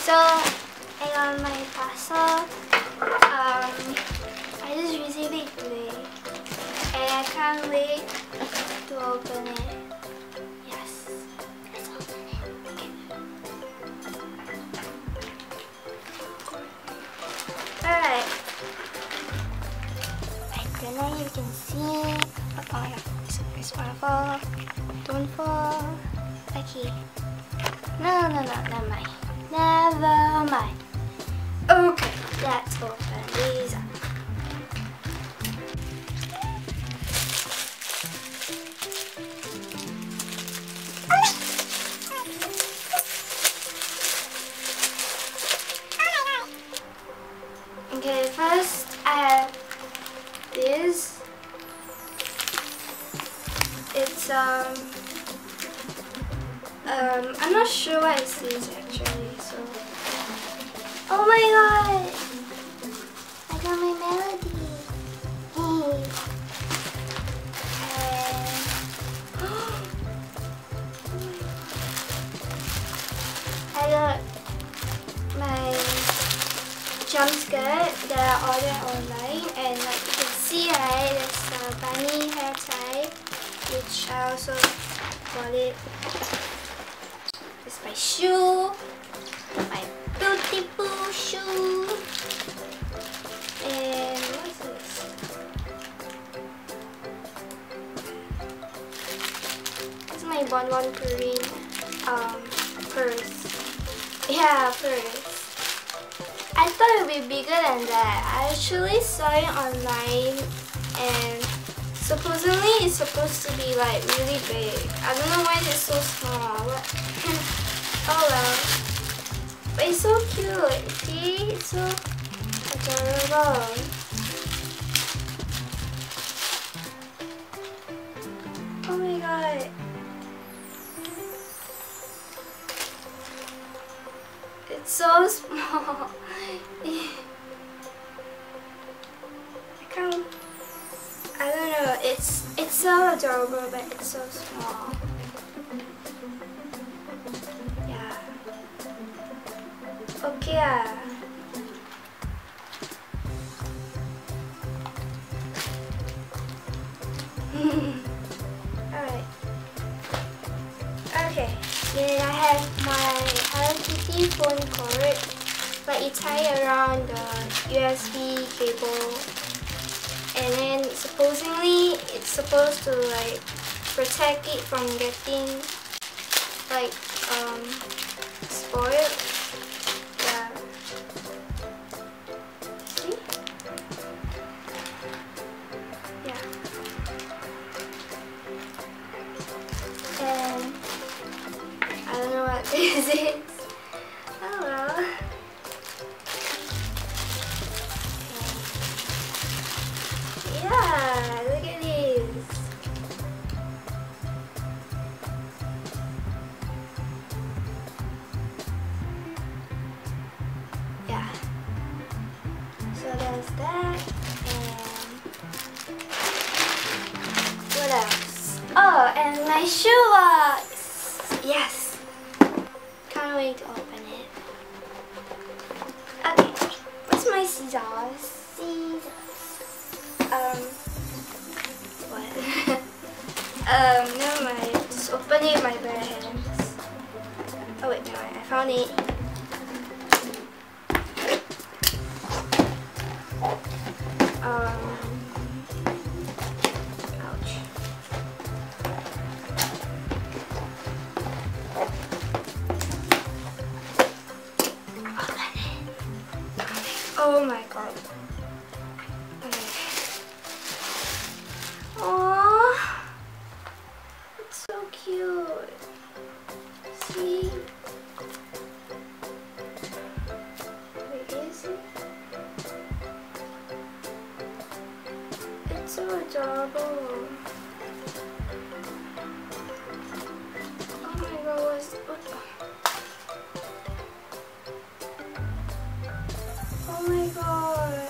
So I got my parcel. I just received it today, and I can't wait to open it. Yes, let's open it. Okay. Alright. Right now you can see. Oh my god, it's gonna fall. Don't fall. Okay. No, never mind. Never mind. Okay, let's open these up. Okay, first I have this. It's I'm not sure what it is actually, so oh my god! I got my melody. I got my jump skirt that I ordered online, and like you can see, right, there's a bunny hair tie, which I also got it. This is my shoe, my beautiful shoe, and what is this? It's my Bon Bon Purine purse. Yeah, purse. I thought it would be bigger than that. I actually saw it online, and supposedly it's supposed to be like really big. I don't know why it's so small. Oh well. But it's so cute. See? It's so adorable. Oh my god. It's so small. I don't know, it's so adorable, but it's so small. Yeah. Okay. Alright. Okay. Then I have my Hello Kitty phone cord, but it's tied around the USB cable. And then supposedly it's supposed to like protect it from getting like spoiled. Yeah. See? Yeah. And I don't know what this is. Oh well. Yeah, look at this. Yeah. So there's that, and what else? Oh, and my shoebox. Yes. Can't wait to open it. Okay. What's my scissors? Scissors. What? Never mind. Just open it with my bare hands. Oh wait, never mind. I found it. Ouch. Open it. Oh my god. Aww, it's so cute. See? Wait, is it? It's so adorable. Oh my god, what's... Oh my god.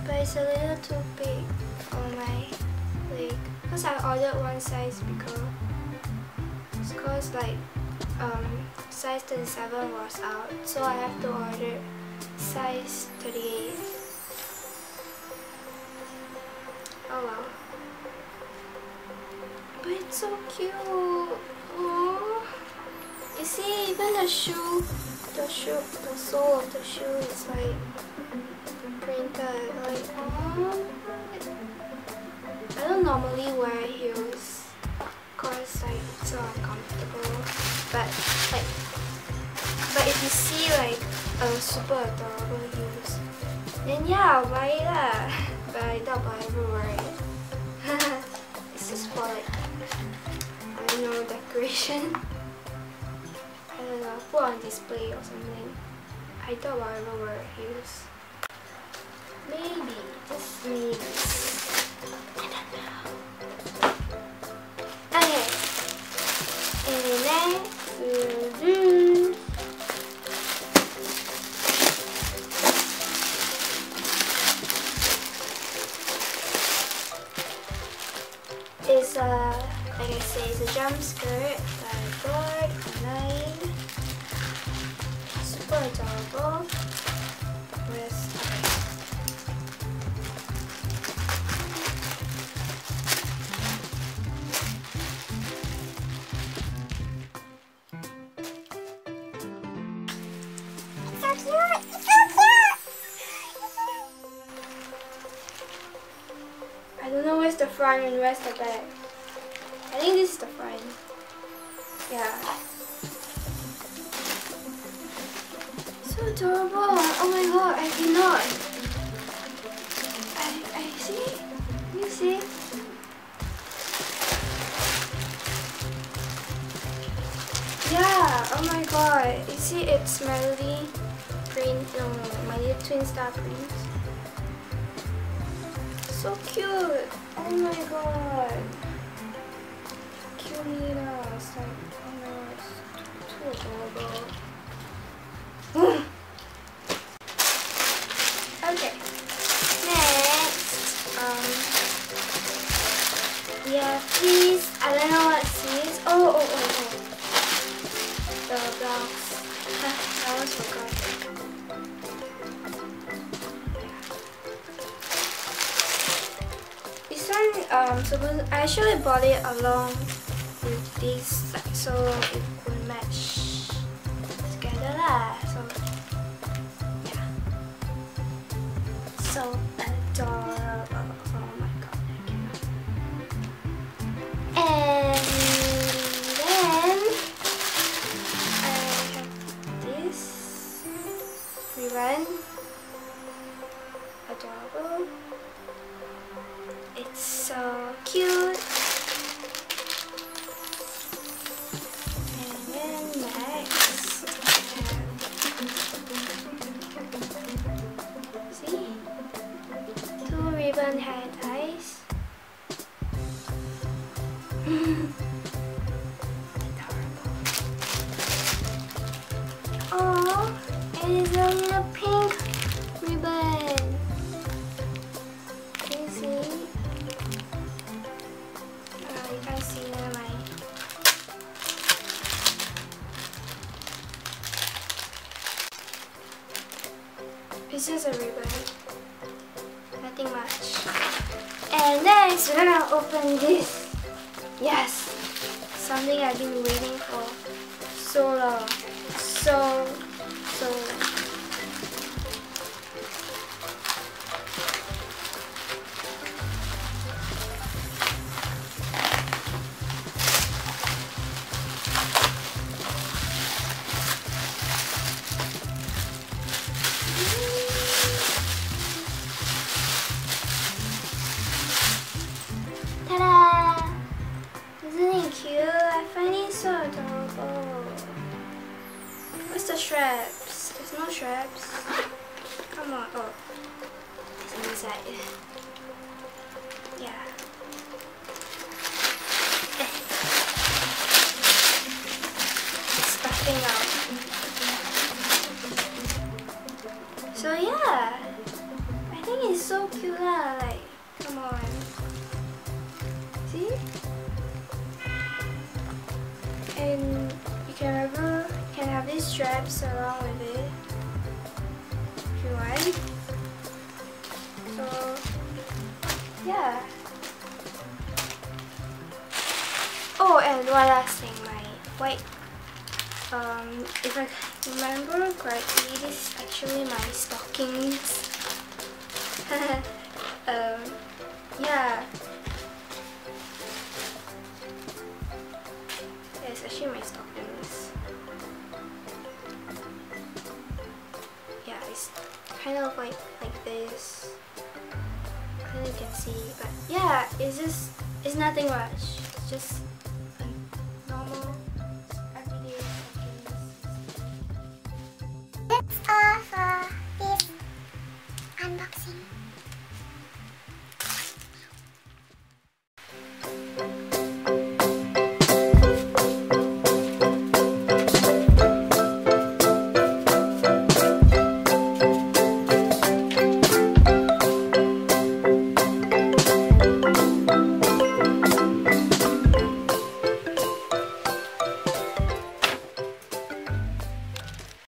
But it's a little too big for my leg. because I ordered one size bigger. It's cause like size 37 was out, so I have to order size 38. Oh well. But it's so cute. Aww. You see, even the sole of the shoe is like printed. Like, aww. I don't normally wear heels cause like it's so uncomfortable. But if you see like a super adorable heels, then yeah, I'll buy it lah. But I doubt I'll ever wear it. It's just for like, I don't know, decoration. I don't know, put on display or something. I doubt I'll ever wear heels. Maybe, just maybe. I don't know. Okay. And next we'll do is like I say, it's a jump skirt that I bought online. Super adorable. I don't know where's the front and where's the back. I think this is the front. Yeah. So adorable. Oh my god, I cannot. I see. You see? Yeah, oh my god. You see it's Melody print, no, My Little Twin Star print. So cute! Oh my god! Cute Nina. It's like, oh my god, it's too adorable. Okay. Next, yeah, please. I don't know what this. Oh. The blouse. I almost forgot. I actually bought it along with this, like, so it would match together lah. So yeah, so adorable. Oh my god, I cannot. And then I have this ribbon. Adorable. It's so cute. And then next, see? 2 ribbon hair ties. Adorable. Oh, and it's a little pink ribbon. Can you see? You can't see, never mind. It's just a ribbon. Nothing much. And next, we're gonna open this. Yes! Something I've been waiting for so long. So long. Ta-da! Isn't it cute? I find it so adorable. Where's the straps? There's no straps. Come on. Oh, it's inside. Yeah. It's stuffing out. So yeah, I think it's so cute lah. Like, come on. See? And you can have these straps along with it if you want. So yeah. Oh, and one last thing, my white. If I remember correctly, this is actually my stockings. Yeah. It's actually my stockings. Yeah, it's kind of like this. I don't know if you can see, but yeah, it's nothing much. It's just